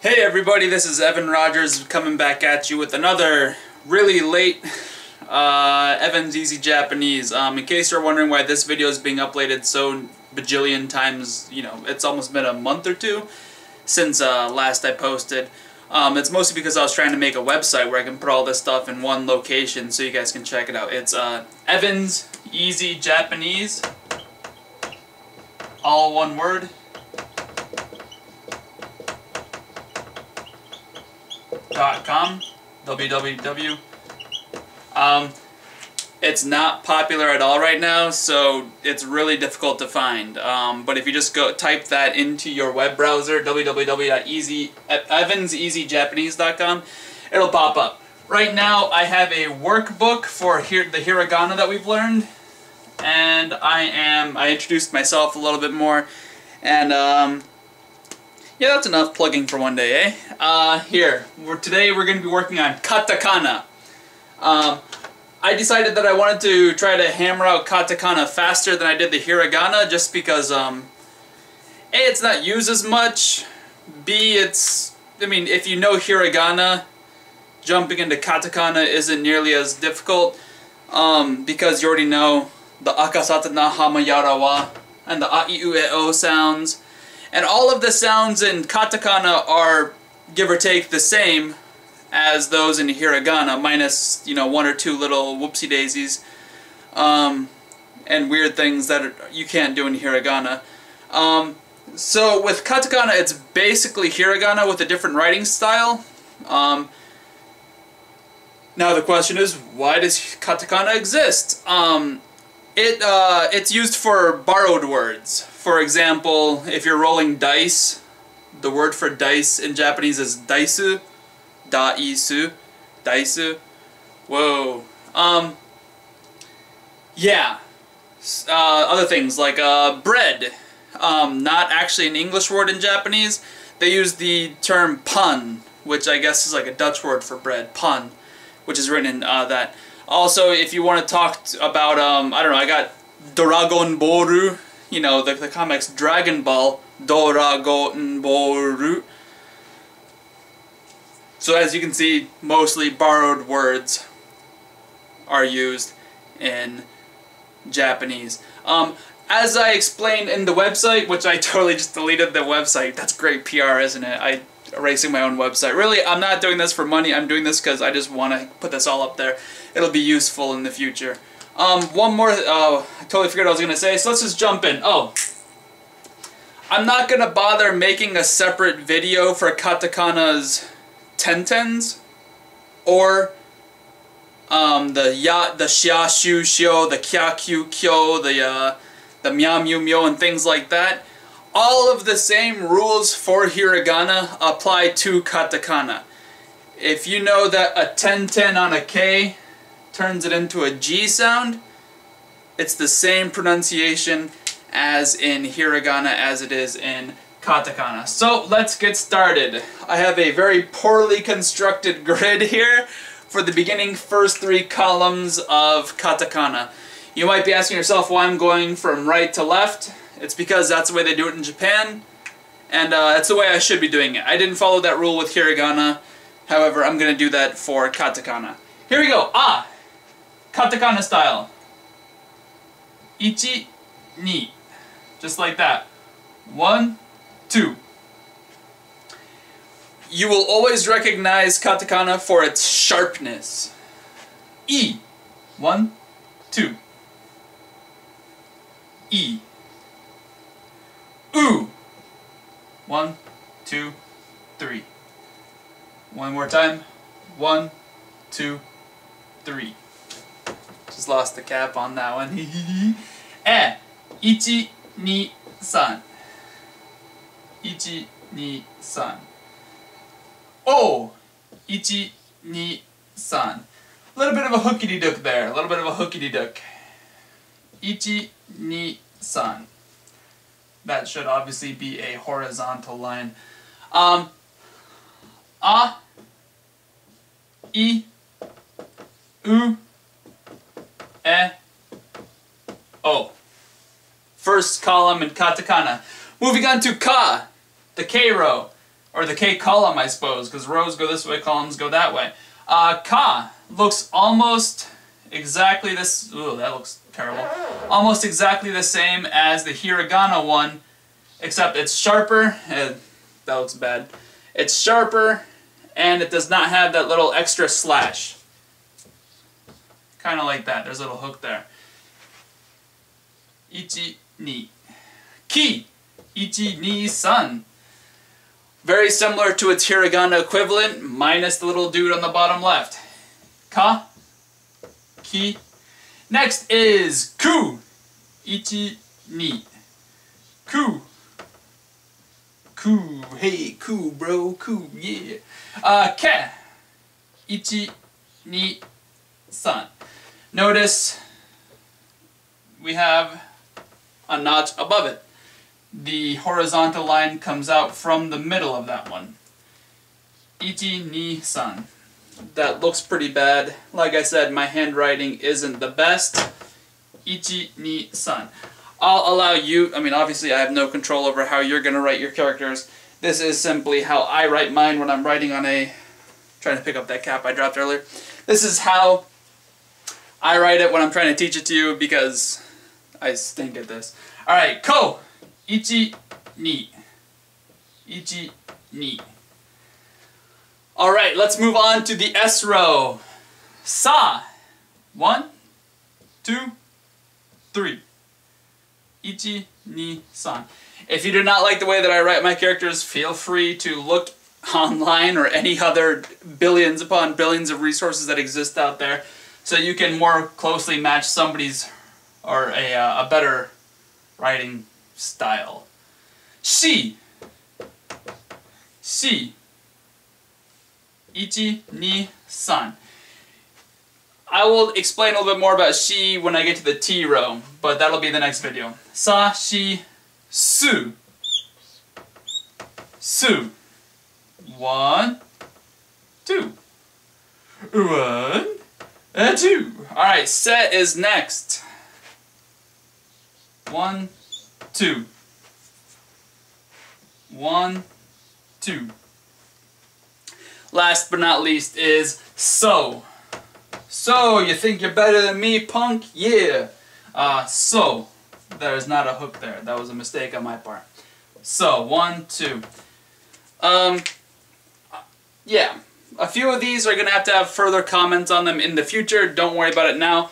Hey everybody, this is Evan Rogers coming back at you with another really late Evan's Easy Japanese. In case you're wondering why this video is being uploaded so bajillion times, you know, it's almost been a month or two since last I posted. It's mostly because I was trying to make a website where I can put all this stuff in one location so you guys can check it out. It's Evan's Easy Japanese, all one word. .com, www. It's not popular at all right now, so it's really difficult to find. But if you just go type that into your web browser, www.evanseasyjapanese.com, it'll pop up. Right now, I have a workbook for the hiragana that we've learned, and I introduced myself a little bit more, and yeah, that's enough plugging for one day, eh? Today we're going to be working on katakana. I decided that I wanted to try to hammer out katakana faster than I did the hiragana, just because, A, it's not used as much, B, if you know hiragana, jumping into katakana isn't nearly as difficult, because you already know the akasata na hamayara wa and the aiu e o sounds. And all of the sounds in katakana are, give or take, the same as those in hiragana, minus, you know, one or two little whoopsie daisies and weird things that you can't do in hiragana. So with katakana, it's basically hiragana with a different writing style. Now the question is, why does katakana exist? It's used for borrowed words. For example, if you're rolling dice, the word for dice in Japanese is daisu, daisu, daisu. Whoa. Yeah. Other things like bread. Not actually an English word in Japanese. They use the term pun, which I guess is like a Dutch word for bread, pun, which is written in that. Also, if you want to talk about, I don't know, I got Dragon Boru, you know, the comics Dragon Ball, Dragon Boru. So as you can see, mostly borrowed words are used in Japanese. As I explained in the website, which I totally just deleted the website, that's great PR, isn't it? Erasing my own website. Really, I'm not doing this for money, I'm doing this because I just want to put this all up there. It'll be useful in the future. One more, I totally forgot what I was going to say, so let's just jump in. Oh, I'm not going to bother making a separate video for katakana's tentens, or the xia, shu, shio, the kya, kyu, kyo, the mya, mu, myo, and things like that. All of the same rules for hiragana apply to katakana. If you know that a tenten on a K turns it into a G sound, it's the same pronunciation as in hiragana as it is in katakana. So let's get started. I have a very poorly constructed grid here for the beginning first three columns of katakana. You might be asking yourself why I'm going from right to left. It's because that's the way they do it in Japan, and that's the way I should be doing it. I didn't follow that rule with hiragana, however, I'm going to do that for katakana. Here we go. Katakana style. Ichi, ni. Just like that. 1, 2. You will always recognize katakana for its sharpness. I. 1, 2. I. U. 1, 2, 3. One more time. 1, 2, 3. Just lost the cap on that one. E. 1, 2, 3. 1, 2, 3. O. 1, 2, 3. A little bit of a hookity-dook there. A little bit of a hookity-dook. 1, 2, 3. That should obviously be a horizontal line. A, I, U, E, O. First column in katakana. Moving on to ka, the K row. or the K column, I suppose, because rows go this way, columns go that way. Ka looks almost exactly this. Ooh, that looks terrible. Almost exactly the same as the hiragana one, except it's sharper. That looks bad. It's sharper, and it does not have that little extra slash. Kind of like that. There's a little hook there. Ichi, ni. Ki. Ichi, ni, san. Very similar to its hiragana equivalent, minus the little dude on the bottom left. Ka. Ki. Next is ku. Ichi, ni. Ku. Ku. Hey, ku, bro. Ku. Yeah. Ke. Ichi, ni, san. Notice we have a notch above it. The horizontal line comes out from the middle of that one. Ichi, ni, san. That looks pretty bad. Like I said, my handwriting isn't the best. Ichi, ni, san. I'll allow you, I mean obviously I have no control over how you're going to write your characters. This is simply how I write mine when I'm writing on a, trying to pick up that cap I dropped earlier. This is how I write it when I'm trying to teach it to you because I stink at this. Alright, ko. Ichi, ni. Ichi, ni. Alright, let's move on to the S row. Sa. 1, 2, 3. Ichi, ni, san. If you do not like the way that I write my characters, feel free to look online or any other billions upon billions of resources that exist out there so you can more closely match somebody's or a better writing style. Shi. Shi. Ichi, ni, san. I will explain a little bit more about shi when I get to the T row, but that'll be the next video. Sa, shi, su. Su. 1, 2. 1, 2. Alright, set is next. 1, 2. 1, 2. Last but not least is so. So, you think you're better than me, punk? Yeah. So. There's not a hook there. That was a mistake on my part. So, 1, 2. Yeah. A few of these are going to have further comments on them in the future. Don't worry about it now.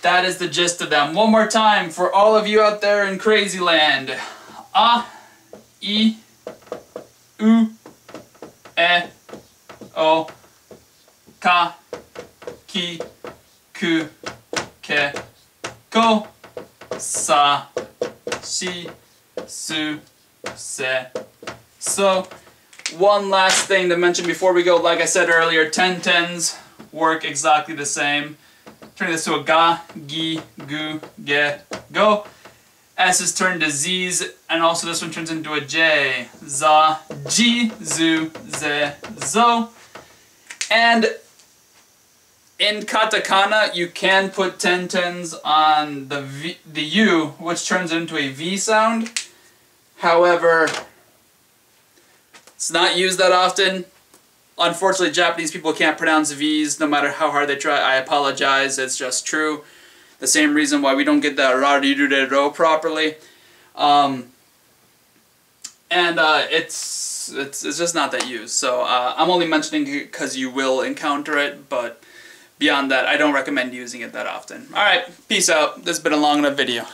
That is the gist of them. One more time for all of you out there in Crazy Land. A, I, U, E, O, Ka, Ki, Ku, Ke, Ko, Sa, Shi, Su, Se, So. One last thing to mention before we go, like I said earlier, 10-10s work exactly the same. Turn this to a ga, gi, gu, ge, go. S is turned to z's, and also this one turns into a j. Za, ji, zu, ze, zo. And in katakana, you can put 10-10s on the U, which turns it into a V sound. However, it's not used that often. Unfortunately, Japanese people can't pronounce V's no matter how hard they try. I apologize, it's just true. The same reason why we don't get that ra-ri-ru-de-ro properly. It's just not that used. So I'm only mentioning it because you will encounter it, but beyond that, I don't recommend using it that often. Alright, peace out. This has been a long enough video.